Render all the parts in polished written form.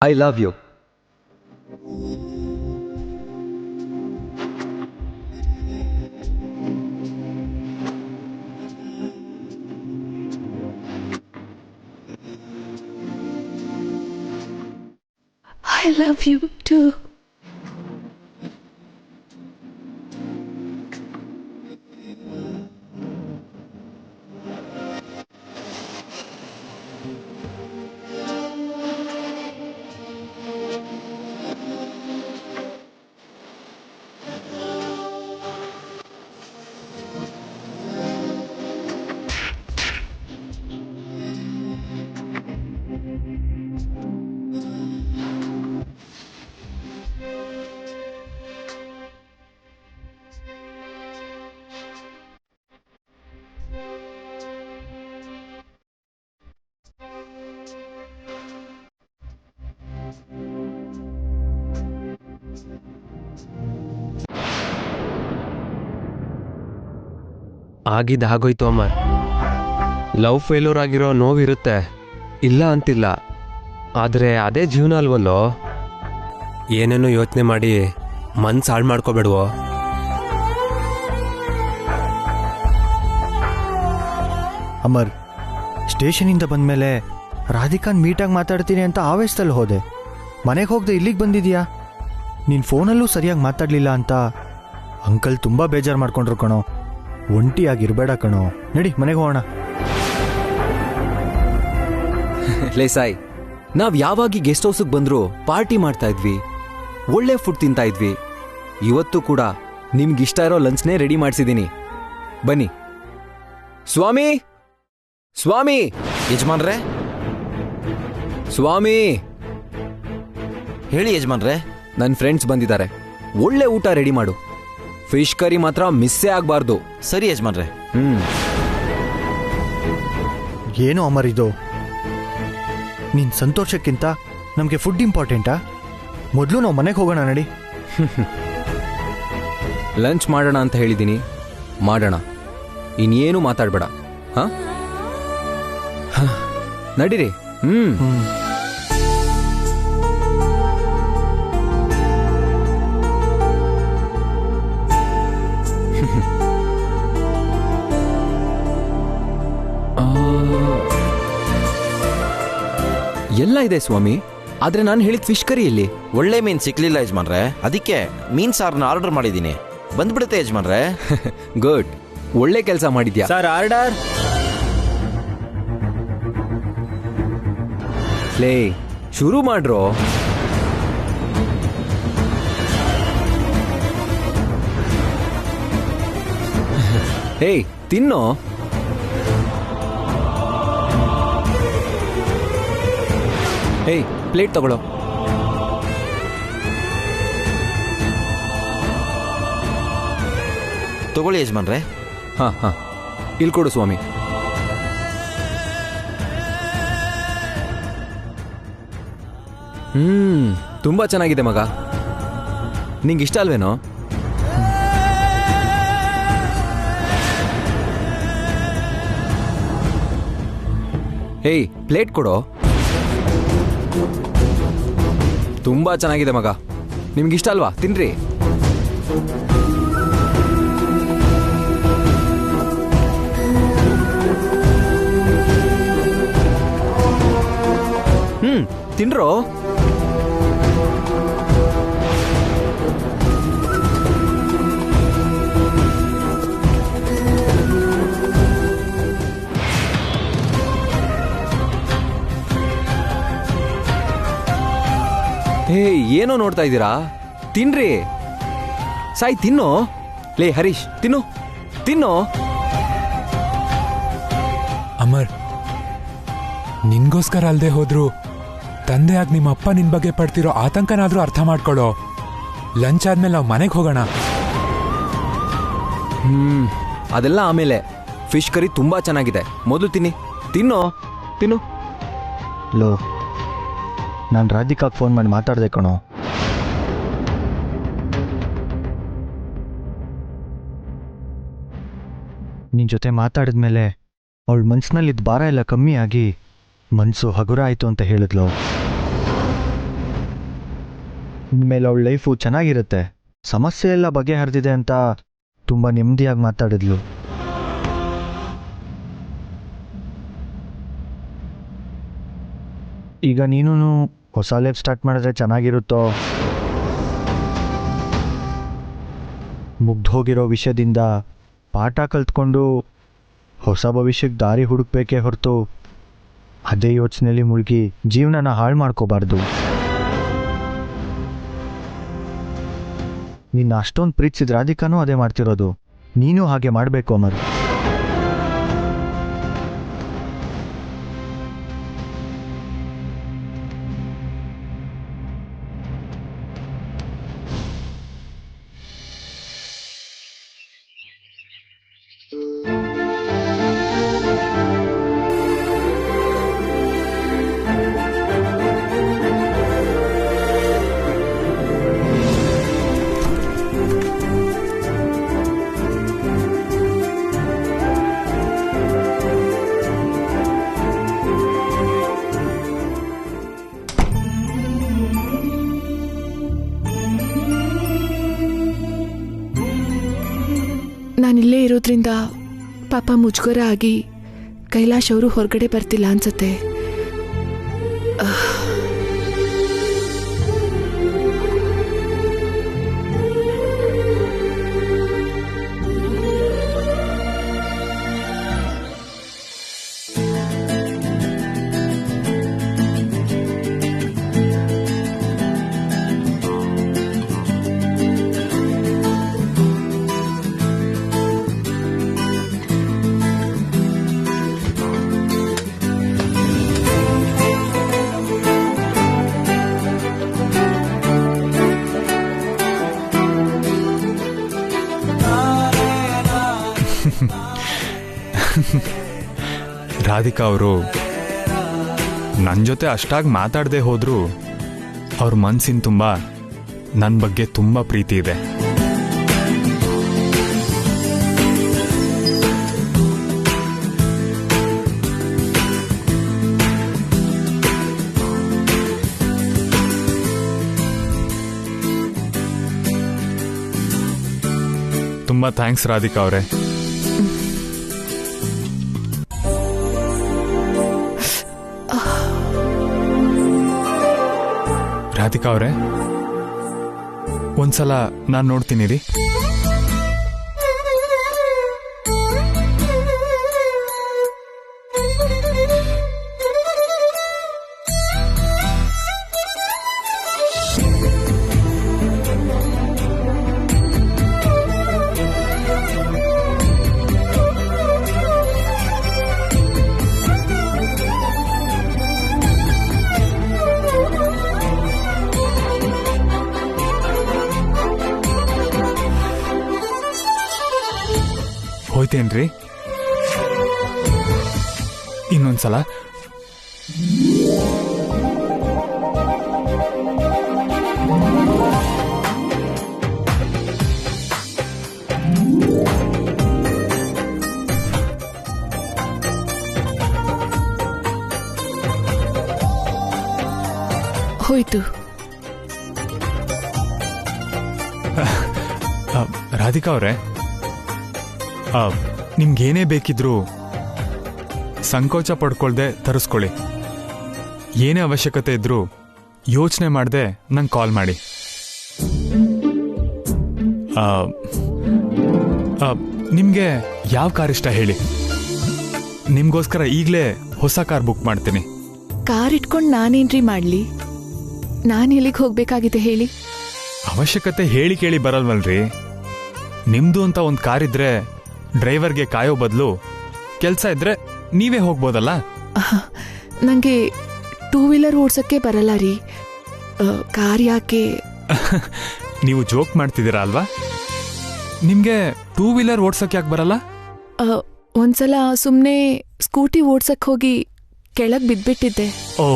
I love you. I love you too. ಆಗಿದ್ದು ಆಗೋಯ್ತು Amar. Love failure ಆಗಿರೋ ನೋವಿರುತ್ತೆ, ಇಲ್ಲ ಅಂತಿಲ್ಲ. ಆದರೆ ಅದೇ ಜೀವನ ಅಲ್ವಲ್ಲೋ. ಏನೇನೋ ಯೋಚನೆ ಮಾಡಿ ಮನ್ಸು ಹಾಳು ಮಾಡ್ಕೋಬೇಡುವೋ. ಅಮರ್, ಸ್ಟೇಷನಿಂದ ಬಂದಮೇಲೆ ರಾಧಿಕಾನ್ ಮೀಟಾಗಿ ಮಾತಾಡ್ತೀನಿ ಅಂತ ಆವೇಶದಲ್ಲಿ ಹೋದೆ. ಮನೆಗೆ ಹೋಗದೆ ಇಲ್ಲಿಗೆ ಬಂದಿದ್ಯಾ? ನಿನ್ನ ಫೋನಲ್ಲೂ ಸರಿಯಾಗಿ ಮಾತಾಡಲಿಲ್ಲ ಅಂತ ಅಂಕಲ್ ತುಂಬ ಬೇಜಾರು ಮಾಡ್ಕೊಂಡ್ರು ಕಣೋ. ಒಂಟಿಯಾಗಿರಬೇಡ ಕಣೋ, ನಡಿ ಮನೆಗೆ ಹೋಗೋಣ. ಲೇ ಸಾಯ್, ನಾವ್ ಯಾವಾಗ ಗೆಸ್ಟ್ ಹೌಸ್ಗೆ ಬಂದ್ರು ಪಾರ್ಟಿ ಮಾಡ್ತಾ ಇದ್ವಿ, ಒಳ್ಳೆ ಫುಡ್ ತಿಂತಾ ಇದ್ವಿ. ಇವತ್ತು ಕೂಡ ನಿಮ್ಗಿಷ್ಟ ಇರೋ ಲಂಚ್ನೇ ರೆಡಿ ಮಾಡಿಸಿದ್ದೀನಿ, ಬನ್ನಿ. ಸ್ವಾಮಿ, ಸ್ವಾಮಿ, ಯಜಮಾನ್ರೆ, ಸ್ವಾಮಿ, ಹೇಳಿ ಯಜಮಾನ್ರೆ. ನನ್ನ ಫ್ರೆಂಡ್ಸ್ ಬಂದಿದ್ದಾರೆ, ಒಳ್ಳೆ ಊಟ ರೆಡಿ ಮಾಡು. ಫಿಶ್ ಕರಿ ಮಾತ್ರ ಮಿಸ್ಸೇ ಆಗಬಾರ್ದು. ಸರಿ ಯಜಮಾನ್ರೆ. ಏನು ಅಮರ್ ಇದು? ನಿನ್ನ ಸಂತೋಷಕ್ಕಿಂತ ನಮಗೆ ಫುಡ್ ಇಂಪಾರ್ಟೆಂಟಾ? ಮೊದಲು ನಾವು ಮನೆಗೆ ಹೋಗೋಣ, ನಡಿ. ಲಂಚ್ ಮಾಡೋಣ ಅಂತ ಹೇಳಿದ್ದೀನಿ, ಮಾಡೋಣ. ಇನ್ನೇನು ಮಾತಾಡಬೇಡ, ಹಾ? ನಡೀರಿ. ಎಲ್ಲ ಇದೆ ಸ್ವಾಮಿ, ಆದ್ರೆ ನಾನು ಹೇಳಿದ ಫಿಶ್ ಕರಿ ಎಲ್ಲಿ? ಒಳ್ಳೆ ಮೀನ್ ಸಿಕ್ಲಿಲ್ಲ ಯಜಮಾನ್ರೆ, ಅದಕ್ಕೆ ಮೀನ್ ಸಾರನ್ನ ಆರ್ಡರ್ ಮಾಡಿದ್ದೀನಿ, ಬಂದ್ಬಿಡುತ್ತೆ ಯಜಮಾನ್ರೆ. ಗುಡ್, ಒಳ್ಳೆ ಕೆಲಸ ಮಾಡಿದ್ಯಾ. Sir, order. ಲೇ, ಶುರು ಮಾಡ್ರೋ. ಹೇಯ್, ತಿನ್ನೋ. ಹೇಯ್, ಪ್ಲೇಟ್ ತಗೊಳ್ಳೋ. ತಗೊಳ್ಳಿ ಯಜಮಾನ್ರೆ. ಹಾ ಹಾ, ಇಲ್ಲಿ ಕೊಡು ಸ್ವಾಮಿ. ತುಂಬಾ ಚೆನ್ನಾಗಿದೆ ಮಗ, ನಿಂಗೆ ಇಷ್ಟ ಅಲ್ವೇನೋ? ಹೇಯ್, ಪ್ಲೇಟ್ ಕೊಡೋ. ತುಂಬಾ ಚೆನ್ನಾಗಿದೆ ಮಗ, ನಿಮ್ಗಿಷ್ಟ ಅಲ್ವಾ? ತಿನ್ರಿ. ತಿನ್ರೋ. ಹೇ, ಏನೋ ನೋಡ್ತಾ ಇದ್ದೀರಾ? ತಿನ್ರಿ. ಸಾಯ್, ತಿನ್ನೋ. ಲೇ ಹರೀಶ್, ತಿನ್ನು ತಿನ್ನೋ. ಅಮರ್, ನಿನ್ಗೋಸ್ಕರ ಅಲ್ದೆ ಹೋದ್ರು ತಂದೆಯಾಗಿ ನಿಮ್ಮಪ್ಪ ನಿನ್ ಬಗ್ಗೆ ಪಡ್ತಿರೋ ಆತಂಕನಾದ್ರೂ ಅರ್ಥ ಮಾಡ್ಕೊಳ್ಳೋ. ಲಂಚ್ ಆದ್ಮೇಲೆ ನಾವು ಮನೆಗೆ ಹೋಗೋಣ. ಅದೆಲ್ಲ ಆಮೇಲೆ. ಫಿಶ್ ಕರಿ ತುಂಬಾ ಚೆನ್ನಾಗಿದೆ, ಮೊದಲು ತಿನ್ನಿ. ತಿನ್ನೋ, ತಿನ್ನು. ಲೋ, ನಾನು ರಾಧಿಕಾಗೆ ಫೋನ್ ಮಾಡಿ ಮಾತಾಡ್ದೆ ಕಣೋ. ನಿನ್ನ ಜೊತೆ ಮಾತಾಡಿದ್ಮೇಲೆ ಅವಳ ಮನ್ಸಿನಲ್ಲಿದ್ದ ಭಾರ ಎಲ್ಲ ಕಮ್ಮಿ ಆಗಿ ಮನಸ್ಸು ಹಗುರ ಆಯಿತು ಅಂತ ಹೇಳಿದ್ಲು. ಇನ್ಮೇಲೆ ಅವಳ ಲೈಫು ಚೆನ್ನಾಗಿರುತ್ತೆ, ಸಮಸ್ಯೆ ಎಲ್ಲ ಬಗೆಹರಿದಿದೆ ಅಂತ ತುಂಬ ನೆಮ್ಮದಿಯಾಗಿ ಮಾತಾಡಿದ್ಲು. ಈಗ ನೀನು ಹೊಸ ಲೈಫ್ ಸ್ಟಾರ್ಟ್ ಮಾಡಿದ್ರೆ ಚೆನ್ನಾಗಿರುತ್ತೋ? ಮುಗ್ದೋಗಿರೋ ವಿಷಯದಿಂದ ಪಾಠ ಕಲ್ತ್ಕೊಂಡು ಹೊಸ ಭವಿಷ್ಯಕ್ಕೆ ದಾರಿ ಹುಡುಕ್ಬೇಕೇ ಹೊರತು ಅದೇ ಯೋಚನೆಯಲ್ಲಿ ಮುಳುಗಿ ಜೀವನನ ಹಾಳು ಮಾಡ್ಕೋಬಾರ್ದು. ನಿನ್ನ ಅಷ್ಟೊಂದು ಪ್ರೀತಿಸಿದ ರಾಧಿಕಾನೂ ಅದೇ ಮಾಡ್ತಿರೋದು, ನೀನು ಹಾಗೆ ಮಾಡಬೇಕು ಅಮರ್. ನಾನಿಲ್ಲೇ ಇರೋದ್ರಿಂದ ಪಾಪ ಮುಜುಗರ ಆಗಿ ಕೈಲಾಶ್ ಅವರು ಹೊರಗಡೆ ಬರ್ತಿಲ್ಲ ಅನ್ಸತ್ತೆ. ರಾಧಿಕಾ ಅವರು ನನ್ನ ಜೊತೆ ಅಷ್ಟಾಗಿ ಮಾತಾಡದೆ ಹೋದ್ರು ಅವ್ರ ಮನಸ್ಸಿನ ತುಂಬ ನನ್ನ ಬಗ್ಗೆ ತುಂಬ ಪ್ರೀತಿ ಇದೆ. ತುಂಬ ಥ್ಯಾಂಕ್ಸ್ ರಾಧಿಕಾ ಅವರೇ. ರಾಧಿಕಾ ಅವರೇ, ಒಂದ್ಸಲ ನಾನು ನೋಡ್ತೀನಿ ರೀ. ಹೋಯ್ತೇನ್ರಿ? ಇನ್ನೊಂದ್ಸಲ ಹೋಯ್ತು. ರಾಧಿಕಾ ಅವರೇ, ನಿಮ್ಗೇನೇ ಬೇಕಿದ್ರೂ ಸಂಕೋಚ ಪಡ್ಕೊಳ್ದೆ ತರಿಸ್ಕೊಳ್ಳಿ. ಏನೇ ಅವಶ್ಯಕತೆ ಇದ್ರೂ ಯೋಚನೆ ಮಾಡದೆ ನಂಗೆ ಕಾಲ್ ಮಾಡಿ. ನಿಮಗೆ ಯಾವ ಕಾರ್ ಇಷ್ಟ ಹೇಳಿ, ನಿಮಗೋಸ್ಕರ ಈಗಲೇ ಹೊಸ ಕಾರ್ ಬುಕ್ ಮಾಡ್ತೀನಿ. ಕಾರ್ ಇಟ್ಕೊಂಡು ನಾನೇನ್ರಿ ಮಾಡ್ಲಿ? ನಾನು ಎಲ್ಲಿಗೆ ಹೋಗ್ಬೇಕಾಗಿದೆ ಹೇಳಿ? ಅವಶ್ಯಕತೆ ಹೇಳಿ ಕೇಳಿ ಬರಲ್ವಲ್ರಿ. ನಿಮ್ದು ಅಂತ ಒಂದು ಕಾರ್ ಇದ್ರೆ ಡ್ರೈವರ್ಗೆ ಕಾಯೋ ಬದಲು ಕೆಲಸ ಇದ್ರೆ ನೀವೇ ಹೋಗ್ಬೋದಲ್ಲ. ನನಗೆ 2 ವೀಲರ್ ಓಡ್ಸೋಕ್ಕೆ ಬರಲ್ಲ ರೀ. ಕಾರ್ ಯಾಕೆ? ನೀವು ಜೋಕ್ ಮಾಡ್ತಿದ್ದೀರಾ ಅಲ್ವಾ? ನಿಮ್ಗೆ 2 ವೀಲರ್ ಓಡ್ಸೋಕೆ ಯಾಕೆ ಬರಲ್ಲ? ಒಂದ್ಸಲ ಸುಮ್ಮನೆ ಸ್ಕೂಟಿ ಓಡ್ಸಕ್ ಹೋಗಿ ಕೆಳಗೆ ಬಿದ್ಬಿಟ್ಟಿದ್ದೆ. ಓ,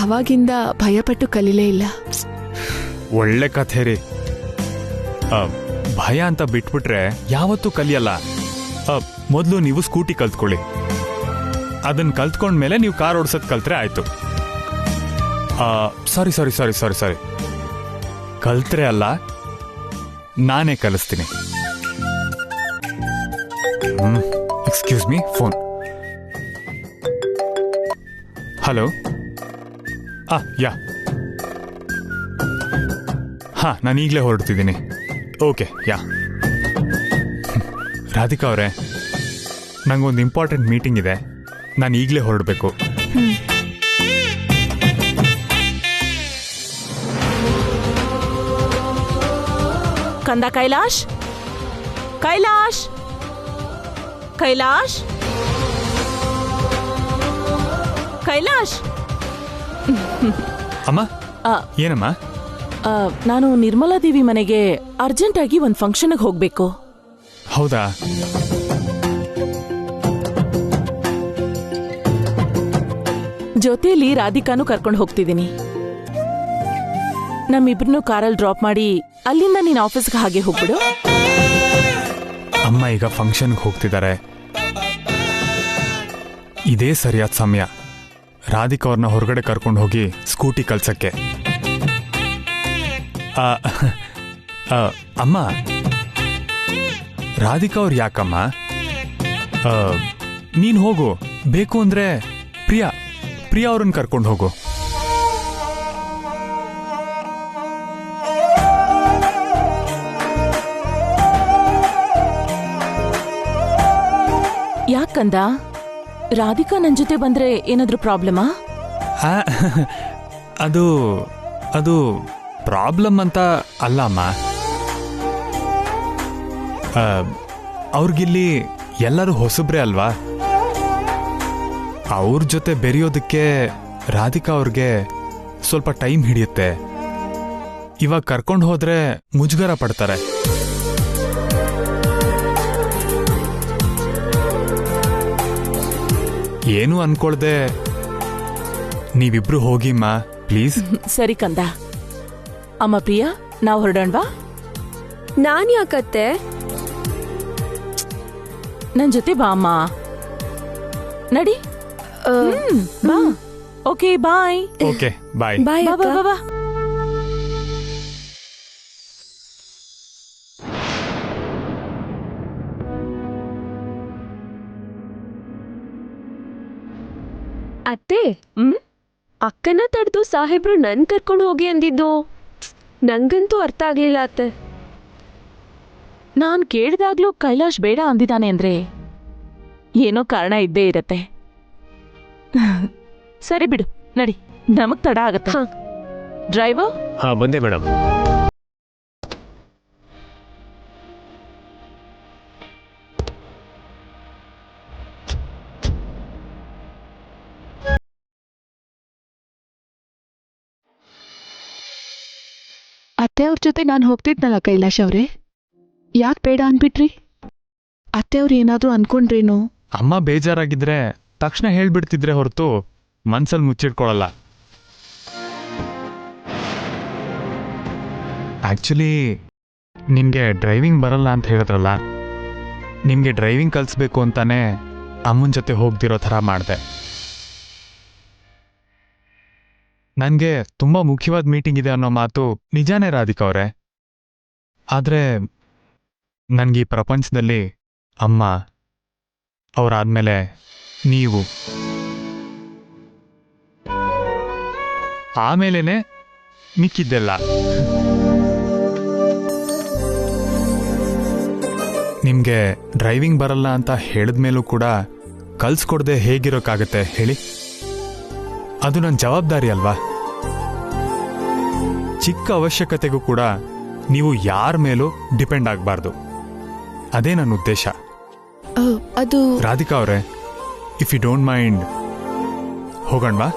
ಅವಾಗಿಂದ ಭಯಪಟ್ಟು ಕಲೀಲೇ ಇಲ್ಲ. ಒಳ್ಳೆ ಕಥೆ ರೀ. ಭಯ ಅಂತ ಬಿಟ್ಬಿಟ್ರೆ ಯಾವತ್ತೂ ಕಲಿಯಲ್ಲ. ಮೊದಲು ನೀವು ಸ್ಕೂಟಿ ಕಲ್ತ್ಕೊಳ್ಳಿ. ಅದನ್ನ ಕಲ್ತ್ಕೊಂಡ್ಮೇಲೆ ನೀವು ಕಾರ್ ಓಡ್ಸೋದ್ ಕಲ್ತ್ರೆ ಆಯ್ತು. ಸಾರಿ ಸಾರಿ ಸಾರಿ ಸಾರಿ ಸಾರಿ ಕಲ್ತ್ರೆ ಅಲ್ಲ, ನಾನೇ ಕಲಿಸ್ತೀನಿ. Excuse me, phone. Hello. Yeah. ನಾನು ಈಗಲೇ ಹೊರಡ್ತಿದ್ದೀನಿ. ಓಕೆ, ಯಾ. ರಾಧಿಕಾ ಅವರೇ, ನಂಗೊಂದು ಇಂಪಾರ್ಟೆಂಟ್ ಮೀಟಿಂಗ್ ಇದೆ, ನಾನು ಈಗಲೇ ಹೊರಡಬೇಕು. ಕಂದ ಕೈಲಾಶ್, ಕೈಲಾಶ್, ಕೈಲಾಶ್, ಕೈಲಾಶ್. ಅಮ್ಮ, ಏನಮ್ಮ? ನಾನು ನಿರ್ಮಲಾ ದೇವಿ ಮನೆಗೆ ಅರ್ಜೆಂಟ್ ಆಗಿ ಒಂದು ಫಂಕ್ಷನ್ಗೆ ಹೋಗ್ಬೇಕು. ಹೌದಾ? ಜೊತೆಲಿ ರಾಧಿಕಾನು ಕರ್ಕೊಂಡು ಹೋಗ್ತಿದ್ದೀನಿ. ನಮ್ಮಿಬ್ರನ್ನೂ ಕಾರಲ್ಲಿ ಡ್ರಾಪ್ ಮಾಡಿ ಅಲ್ಲಿಂದ ನೀನ್ ಆಫೀಸ್ಗೆ ಹಾಗೆ ಹೋಗ್ಬಿಡು. ಅಮ್ಮ ಈಗ ಫಂಕ್ಷನ್ಗೆ ಹೋಗ್ತಿದ್ದಾರೆ. ಇದೇ ಸರಿಯಾದ ಸಮಯ ರಾಧಿಕಾ ಅವ್ರನ್ನ ಹೊರಗಡೆ ಕರ್ಕೊಂಡು ಹೋಗಿ ಸ್ಕೂಟಿ ಕಲ್ಸಕ್ಕೆ. ಅಮ್ಮ, ರಾಧಿಕಾ ಅವ್ರು ಯಾಕಮ್ಮ? ನೀನ್ ಹೋಗು, ಬೇಕು ಅಂದ್ರೆ ಪ್ರಿಯಾ ಅವ್ರನ್ನ ಕರ್ಕೊಂಡು ಹೋಗು. ಯಾಕಂದ? ರಾಧಿಕಾ ನನ್ ಜೊತೆ ಬಂದ್ರೆ ಏನಾದ್ರೂ ಪ್ರಾಬ್ಲಮಾ? ಅದು ಪ್ರಾಬ್ಲಮ್ ಅಂತ ಅಲ್ಲ ಅಮ್ಮ. ಅವ್ರಿಗಿಲ್ಲಿ ಎಲ್ಲರೂ ಹೊಸಬ್ರೆ ಅಲ್ವಾ, ಅವ್ರ ಜೊತೆ ಬೆರೆಯೋದಕ್ಕೆ ರಾಧಿಕಾ ಅವ್ರಿಗೆ ಸ್ವಲ್ಪ ಟೈಮ್ ಹಿಡಿಯುತ್ತೆ. ಇವಾಗ ಕರ್ಕೊಂಡು ಹೋದ್ರೆ ಮುಜುಗರ ಪಡ್ತಾರೆ. ಏನು ಅನ್ಕೊಳ್ದೆ ನೀವಿಬ್ರು ಹೋಗಿಮ್ಮ, ಪ್ಲೀಸ್. ಸರಿ ಕಂದ. ಅಮ್ಮ ಪ್ರಿಯಾ, ನಾವು ಹೊರಡೋಣವಾ? ನಾನ್ ಯಾಕತ್ತೆ? ನನ್ ಜೊತೆ ಬಾ ಅಮ್ಮ, ನಡಿ. ಬಾ. ಓಕೆ, ಬಾಯ್. ಓಕೆ, ಬಾಯ್. ಬಾಯ್ ಬಾ ಬಾ ಬಾ. ಅತ್ತೆ, ಅಕ್ಕನ ತಡೆದು ಸಾಹೇಬ್ರು ನನ್ ಕರ್ಕೊಂಡು ಹೋಗಿ ಅಂದಿದ್ದು ನಂಗಂತೂ ಅರ್ಥ ಆಗ್ಲಿಲ್ಲ ಅತ್ತೆ. ನಾನ್ ಕೇಳಿದಾಗ್ಲೂ ಕೈಲಾಶ್ ಬೇಡ ಅಂದಿದ್ದಾನೆ ಅಂದ್ರೆ ಏನೋ ಕಾರಣ ಇದ್ದೇ ಇರತ್ತೆ. ಸರಿ ಬಿಡು, ನಡಿ, ನಮಗ್ ತಡ ಆಗತ್ತೆ. ಡ್ರೈವರ್? ಬಂದೆ ಮೇಡಮ್. ಅತ್ತೆಯವ್ರ ಜೊತೆ ನಾನು ಹೋಗ್ತಿದ್ನಲ್ಲ ಕೈಲಾಶ್ ಅವ್ರೆ, ಯಾಕೆ ಬೇಡ ಅನ್ಬಿಟ್ರಿ? ಅತ್ತೆಯವ್ರು ಏನಾದ್ರೂ ಅನ್ಕೊಂಡ್ರೇನು? ಅಮ್ಮ ಬೇಜಾರಾಗಿದ್ರೆ ತಕ್ಷಣ ಹೇಳ್ಬಿಡ್ತಿದ್ರೆ ಹೊರತು ಮನ್ಸಲ್ಲಿ ಮುಚ್ಚಿಟ್ಕೊಳಲ್ಲ. ಆಕ್ಚುಲಿ ನಿಮ್ಗೆ ಡ್ರೈವಿಂಗ್ ಬರಲ್ಲ ಅಂತ ಹೇಳಿದ್ರಲ್ಲ, ನಿಮ್ಗೆ ಡ್ರೈವಿಂಗ್ ಕಲಿಸ್ಬೇಕು ಅಂತಾನೆ ಅಮ್ಮನ ಜೊತೆ ಹೋಗ್ದಿರೋ ಥರ ಮಾಡಿದೆ. ನನಗೆ ತುಂಬ ಮುಖ್ಯವಾದ ಮೀಟಿಂಗ್ ಇದೆ ಅನ್ನೋ ಮಾತು ನಿಜಾನೇ ರಾಧಿಕಾ ಅವರೇ. ಆದರೆ ನನಗೆ ಈ ಪ್ರಪಂಚದಲ್ಲಿ ಅಮ್ಮ, ಅವರಾದ್ಮೇಲೆ ನೀವು, ಆಮೇಲೇನೆ ಮಿಕ್ಕಿದ್ದೆಲ್ಲ. ನಿಮಗೆ ಡ್ರೈವಿಂಗ್ ಬರಲ್ಲ ಅಂತ ಹೇಳಿದ್ಮೇಲೂ ಕೂಡ ಕಲ್ಸ್ಕೊಡ್ದೆ ಹೇಗಿರೋಕ್ಕಾಗತ್ತೆ ಹೇಳಿ? ಅದು ನನ್ನ ಜವಾಬ್ದಾರಿ ಅಲ್ವಾ? ಚಿಕ್ಕ ಅವಶ್ಯಕತೆಗೂ ಕೂಡ ನೀವು ಯಾರ ಮೇಲೂ ಡಿಪೆಂಡ್ ಆಗಬಾರ್ದು. ಅದೇ ನನ್ನ ಉದ್ದೇಶ. ಅದು ರಾಧಿಕಾ ಅವರೇ, ಇಫ್ ಯು ಡೋಂಟ್ ಮೈಂಡ್ ಹೋಗೋಣವಾ?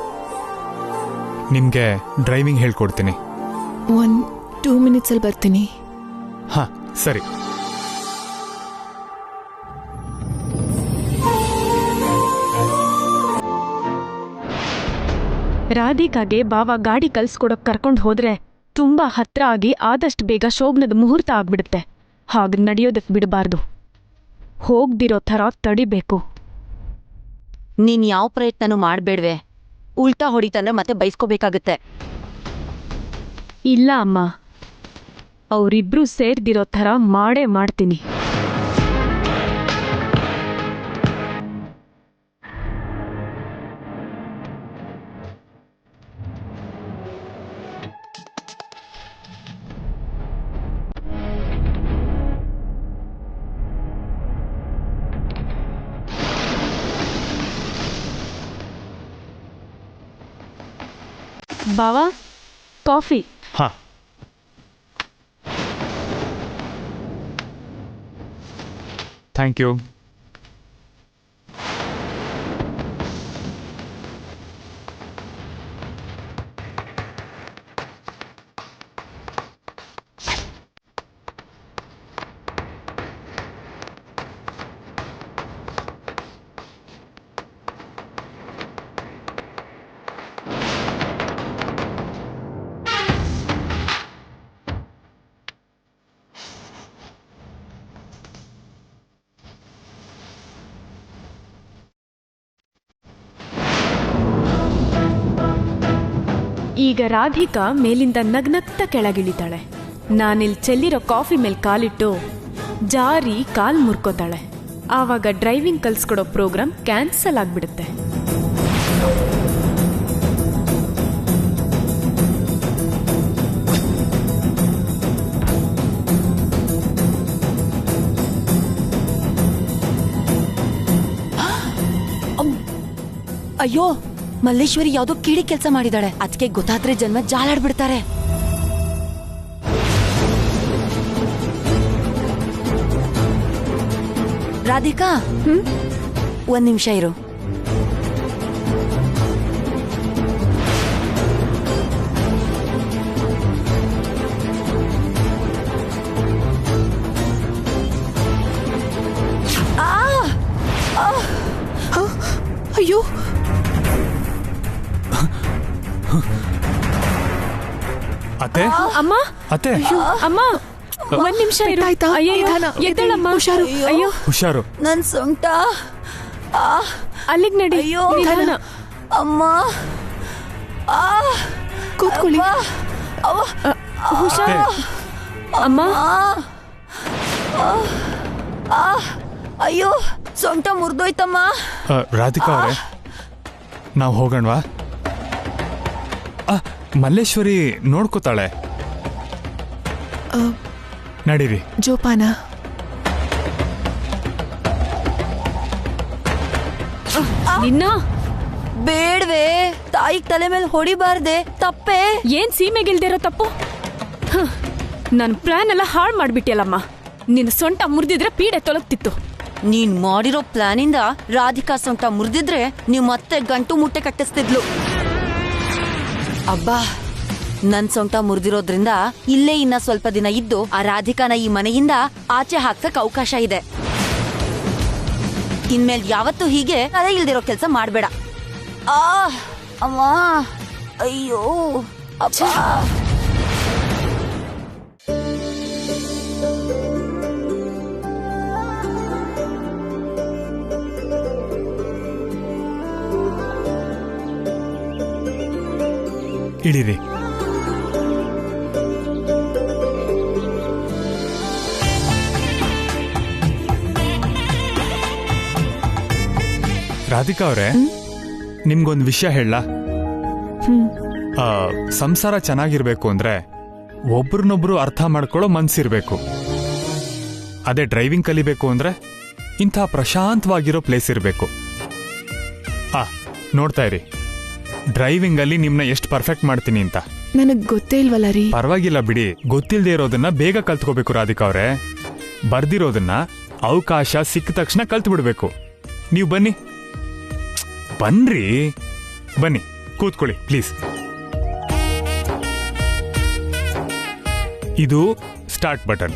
ನಿಮಗೆ ಡ್ರೈವಿಂಗ್ ಹೇಳ್ಕೊಡ್ತೀನಿ. 1-2 ಮಿನಿಟ್ಸಲ್ಲಿ ಬರ್ತೀನಿ. ಹಾ, ಸರಿ. ರಾಧಿಕಾಗೆ ಬಾವ ಗಾಡಿ ಕಲ್ಸ್ಕೊಡಕ್ ಕರ್ಕೊಂಡು ಹೋದ್ರೆ ತುಂಬಾ ಹತ್ರ ಆಗಿ ಆದಷ್ಟು ಬೇಗ ಶೋಭನದ ಮುಹೂರ್ತ ಆಗ್ಬಿಡುತ್ತೆ. ಹಾಗೆ ನಡೆಯೋದಕ್ಕೆ ಬಿಡಬಾರ್ದು, ಹೋಗ್ದಿರೋ ಥರ ತಡಿಬೇಕು. ನೀನ್ ಯಾವ ಪ್ರಯತ್ನನೂ ಮಾಡ್ಬೇಡ್ವೆ. ಉಲ್ಟಾ ಹೊಡಿತಂದ್ರೆ ಮತ್ತೆ ಬೈಸ್ಕೋಬೇಕಾಗತ್ತೆ. ಇಲ್ಲ ಅಮ್ಮ, ಅವರಿಬ್ರು ಸೇರ್ದಿರೋ ಥರ ಮಾಡೇ ಮಾಡ್ತೀನಿ. ಬಾವಾ, ಕಾಫಿ. ಹಾಂ. Thank you. ಈಗ ರಾಧಿಕಾ ಮೇಲಿಂದ ನಗ್ನಗ್ತ ಕೆಳಗಿಳಿತಾಳೆ. ನಾನಿಲ್ಲಿ ಚೆಲ್ಲಿರೋ ಕಾಫಿ ಮೇಲೆ ಕಾಲಿಟ್ಟು ಜಾರಿ ಕಾಲ್ ಮುರ್ಕೋತಾಳೆ. ಆವಾಗ ಡ್ರೈವಿಂಗ್ ಕಲ್ಸ್ಕೊಡೋ ಪ್ರೋಗ್ರಾಮ್ ಕ್ಯಾನ್ಸಲ್ ಆಗ್ಬಿಡುತ್ತೆ. ಅಯ್ಯೋ, ಮಲ್ಲೇಶ್ವರಿ ಯಾವ್ದೋ ಕಿಡಿ ಕೆಲಸ ಮಾಡಿದಾಳೆ. ಅದಕ್ಕೆ ಗೊತ್ತಾದ್ರೆ ಜನ್ಮ ಜಾಲಾಡ್ಬಿಡ್ತಾರೆ. ರಾಧಿಕಾ, ಒಂದ್ ನಿಮಿಷ ಇರು. ಅಯ್ಯೋ, ಅತ್ತೆ, ಅಮ್ಮ, ಅತ್ತೆ, ಅಮ್ಮ, ಒಂದ್ ನಿಮಿಷ ಇರು. ಆಯ್ತಾ? ಅಯ್ಯೋ, ನಿಧಾನ, ಎದ್ದೇಳಮ್ಮ. ಹುಷಾರು. ಅಯ್ಯೋ, ಹುಷಾರು. ನನ್ ಸೊಂಟ. ಅಲ್ಲಿಗ್ ನಡಿ. ಅಯ್ಯೋ, ನಿಧಾನ. ಅಮ್ಮ, ಕೂತ್ಕೊಳ್ಳಿ. ಹುಷಾರು. ಅಮ್ಮ, ಅಯ್ಯೋ, ಸೊಂಟ ಮುರಿದೋಯ್ತಮ್ಮ. ರಾಧಿಕಾ ಅವರೇ, ನಾವು ಹೋಗೋಣವಾ? ಮಲ್ಲೇಶ್ವರಿ ನೋಡ್ಕೋತಾಳೆ. ನಡೀರಿ. ಜೋಪಾನ. ನಿನ್ನ ಬೇಡ್ವೆ, ತಾಯಿಗ್ ತಲೆ ಮೇಲೆ ಹೊಡಿಬಾರ್ದೆ, ತಪ್ಪೆ. ಏನ್ ಸೀಮೆಗಿಲ್ದಿರೋ ತಪ್ಪು? ನನ್ ಪ್ಲಾನ್ ಎಲ್ಲ ಹಾಳು ಮಾಡ್ಬಿಟ್ಟಿಯಲ್ಲಮ್ಮ. ನಿನ್ನ ಸೊಂಟ ಮುರಿದಿದ್ರೆ ಪೀಡೆ ತೊಲಗ್ತಿತ್ತು. ನೀನ್ ಮಾಡಿರೋ ಪ್ಲಾನಿಂದ ರಾಧಿಕಾ ಸೊಂಟ ಮುರಿದಿದ್ರೆ ನೀವ್ ಮತ್ತೆ ಗಂಟು ಮುಟ್ಟೆ ಕಟ್ಟಿಸ್ತಿದ್ಲು. ಅಬ್ಬಾ, ನನ್ ಸೊಂಟ ಮುರಿದಿರೋದ್ರಿಂದ ಇಲ್ಲೇ ಇನ್ನ ಸ್ವಲ್ಪ ದಿನ ಇದ್ದು ಆ ರಾಧಿಕಾನ ಈ ಮನೆಯಿಂದ ಆಚೆ ಹಾಕ್ಸಕ್ ಅವಕಾಶ ಇದೆ. ಇನ್ಮೇಲೆ ಯಾವತ್ತೂ ಹೀಗೆ ತಲೆ ಇಲ್ದಿರೋ ಕೆಲಸ ಮಾಡ್ಬೇಡ. ಅಮ್ಮ, ಅಯ್ಯೋ, ಅಪ್ಪ. ಇಡೀರಿ. ರಾಧಿಕಾ ಅವರೇ, ನಿಮ್ಗೊಂದು ವಿಷಯ ಹೇಳ. ಸಂಸಾರ ಚೆನ್ನಾಗಿರ್ಬೇಕು ಅಂದ್ರೆ ಒಬ್ರನ್ನೊಬ್ರು ಅರ್ಥ ಮಾಡ್ಕೊಳ್ಳೋ ಮನ್ಸಿರ್ಬೇಕು. ಅದೇ ಡ್ರೈವಿಂಗ್ ಕಲಿಬೇಕು ಅಂದ್ರೆ ಇಂಥ ಪ್ರಶಾಂತವಾಗಿರೋ ಪ್ಲೇಸ್ ಇರಬೇಕು. ನೋಡ್ತಾ ಇರಿ, ಡ್ರೈವಿಂಗ್ ಅಲ್ಲಿ ನಿಮ್ನ ಎಷ್ಟು ಪರ್ಫೆಕ್ಟ್ ಮಾಡ್ತೀನಿ ಅಂತ. ನನಗ್ ಗೊತ್ತೇ ಇಲ್ವಲ್ಲ ರೀ. ಪರವಾಗಿಲ್ಲ ಬಿಡಿ, ಗೊತ್ತಿಲ್ಲದೆ ಇರೋದನ್ನ ಬೇಗ ಕಲ್ತ್ಕೋಬೇಕು ರಾಧಿಕಾ ಅವರೇ. ಬರ್ದಿರೋದನ್ನ ಅವಕಾಶ ಸಿಕ್ಕ ತಕ್ಷಣ ಕಲ್ತು ಬಿಡ್ಬೇಕು. ನೀವು ಬನ್ನಿ, ಬನ್ರಿ, ಬನ್ನಿ, ಕೂತ್ಕೊಳ್ಳಿ ಪ್ಲೀಸ್. ಇದು ಸ್ಟಾರ್ಟ್ ಬಟನ್.